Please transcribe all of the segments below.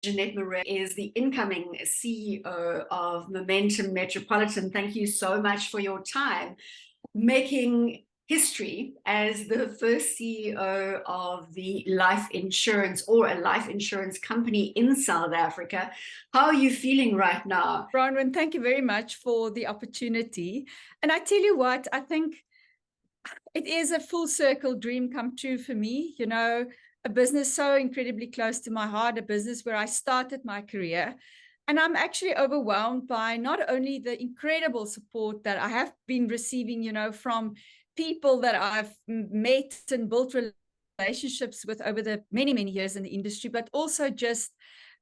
Jeanette Marais is the incoming CEO of Momentum Metropolitan. Thank you so much for your time, making history as the first CEO of the life insurance or a life insurance company in South Africa. How are you feeling right now? Bronwyn, thank you very much for the opportunity. And I tell you what, I think it is a full circle dream come true for me. You know, a business so incredibly close to my heart, a business where I started my career. And I'm actually overwhelmed by not only the incredible support that I have been receiving, you know, from people that I've met and built relationships with over the many, many years in the industry, but also just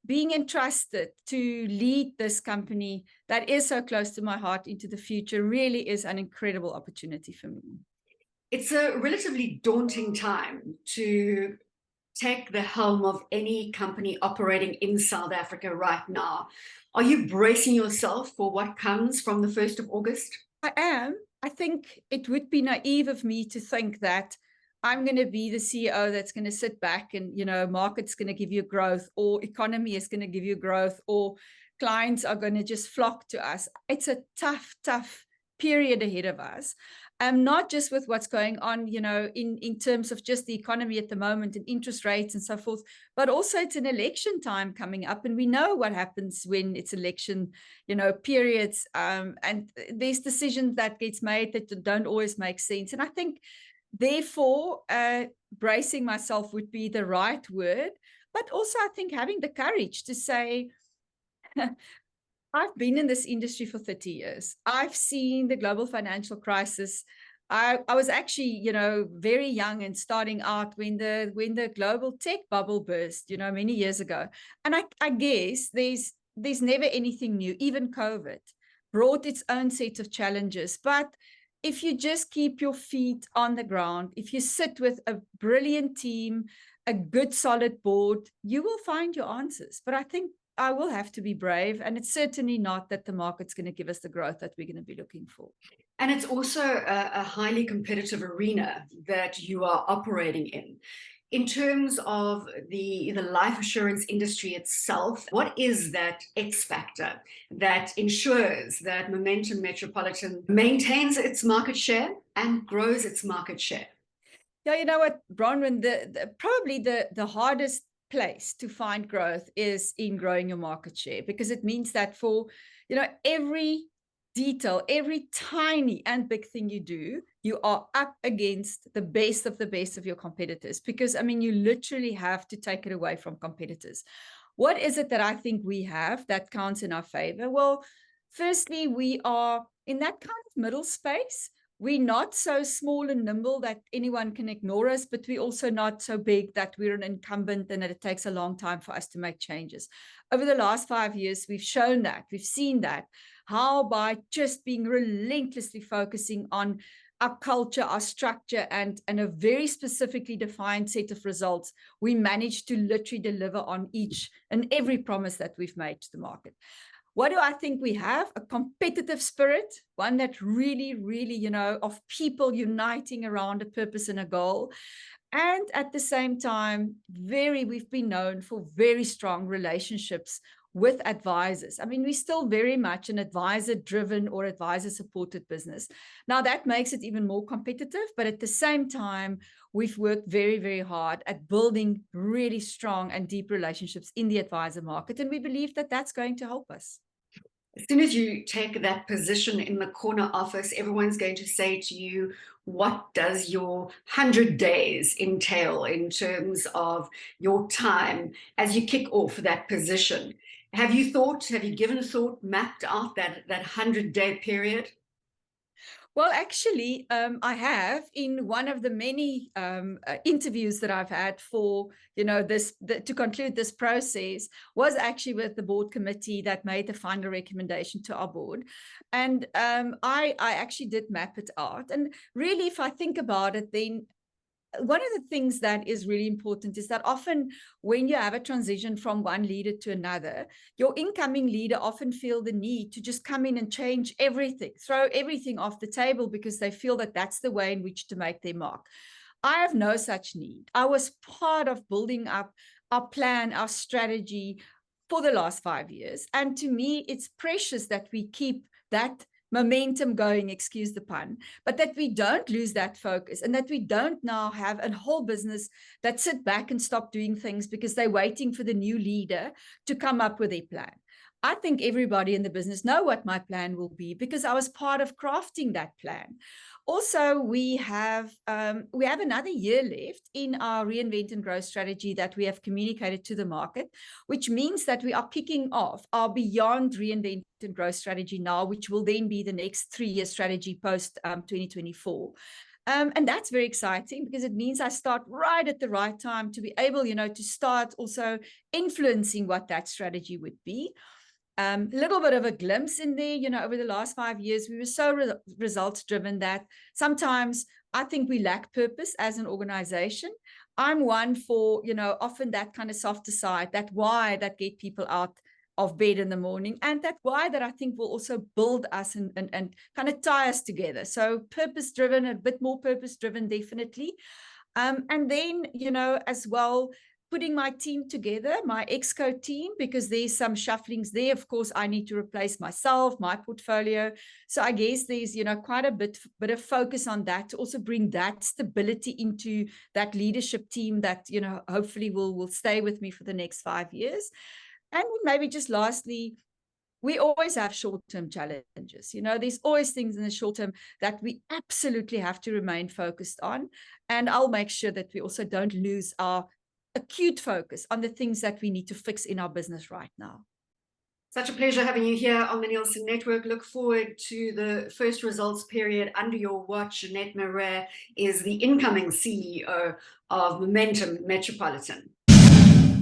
being entrusted to lead this company that is so close to my heart into the future really is an incredible opportunity for me. It's a relatively daunting time to take the helm of any company operating in South Africa right now. Are you bracing yourself for what comes from the 1st of August? I am. I think it would be naive of me to think that I'm going to be the CEO that's going to sit back and, you know, market's going to give you growth, or economy is going to give you growth, or clients are going to just flock to us. It's a tough period ahead of us. Not just with what's going on, you know, in terms of just the economy at the moment and interest rates and so forth, but also it's an election time coming up, and we know what happens when it's election, you know, periods, and there's decisions that gets made that don't always make sense. And I think, therefore, bracing myself would be the right word, but also I think having the courage to say, I've been in this industry for 30 years. I've seen the global financial crisis. I was actually, you know, very young and starting out when the global tech bubble burst, you know, many years ago. And I guess there's never anything new. Even COVID brought its own set of challenges. But if you just keep your feet on the ground, if you sit with a brilliant team, a good solid board, you will find your answers. But I think I will have to be brave, and it's certainly not that the market's going to give us the growth that we're going to be looking for. And it's also a highly competitive arena that you are operating in. In terms of the life assurance industry itself, what is that X factor that ensures that Momentum Metropolitan maintains its market share and grows its market share? Yeah, you know what, Bronwyn, probably the hardest place to find growth is in growing your market share, because it means that for, you know, every detail, every tiny and big thing you do, you are up against the best of your competitors, because I mean, you literally have to take it away from competitors. What is it that I think we have that counts in our favor? Well, firstly, we are in that kind of middle space. We're not so small and nimble that anyone can ignore us, but we're also not so big that we're an incumbent and that it takes a long time for us to make changes. Over the last 5 years, we've shown that, we've seen that, how by just being relentlessly focusing on our culture, our structure, and a very specifically defined set of results, we managed to literally deliver on each and every promise that we've made to the market. What do I think we have? A competitive spirit, one that really, you know, of people uniting around a purpose and a goal. And at the same time, we've been known for very strong relationships with advisors. I mean, we're still very much an advisor-driven or advisor-supported business. Now, that makes it even more competitive, but at the same time, we've worked very hard at building really strong and deep relationships in the advisor market, and we believe that that's going to help us. As soon as you take that position in the corner office, everyone's going to say to you, what does your 100 days entail in terms of your time as you kick off that position? Have you given thought, mapped out that 100-day period? Well, actually, I have, in one of the many interviews that I've had for, you know, to conclude this process, was actually with the board committee that made the final recommendation to our board. And I actually did map it out. And really, if I think about it, then one of the things that is really important is that often when you have a transition from one leader to another, your incoming leader often feel the need to just come in and change everything, throw everything off the table, because they feel that that's the way in which to make their mark. I have no such need. I was part of building up our plan, our strategy, for the last 5 years. And to me, it's precious that we keep that momentum going, excuse the pun, but that we don't lose that focus, and that we don't now have a whole business that sit back and stop doing things because they're waiting for the new leader to come up with a plan. I think everybody in the business know what my plan will be because I was part of crafting that plan. Also, we have another year left in our Reinvent and Grow strategy that we have communicated to the market, which means that we are kicking off our Beyond Reinvent and Grow strategy now, which will then be the next 3-year strategy post 2024. And that's very exciting because it means I start right at the right time to be able, to start also influencing what that strategy would be. Little bit of a glimpse in there, over the last 5 years, we were so results driven that sometimes I think we lack purpose as an organization. I'm one for, often that kind of softer side, that why that get people out of bed in the morning, and that why that I think will also build us and kind of tie us together. So purpose driven, a bit more purpose driven, definitely. And then, as well, putting my team together, my Exco team, because there's some shufflings there. Of course, I need to replace myself, my portfolio. So I guess there's, quite a bit of focus on that to also bring that stability into that leadership team that, hopefully will stay with me for the next 5 years. And maybe just lastly, we always have short-term challenges. There's always things in the short term that we absolutely have to remain focused on. And I'll make sure that we also don't lose our acute focus on the things that we need to fix in our business right now. Such a pleasure having you here on the Nielsen Network. Look forward to the first results period under your watch. Jeanette Marais is the incoming CEO of Momentum Metropolitan.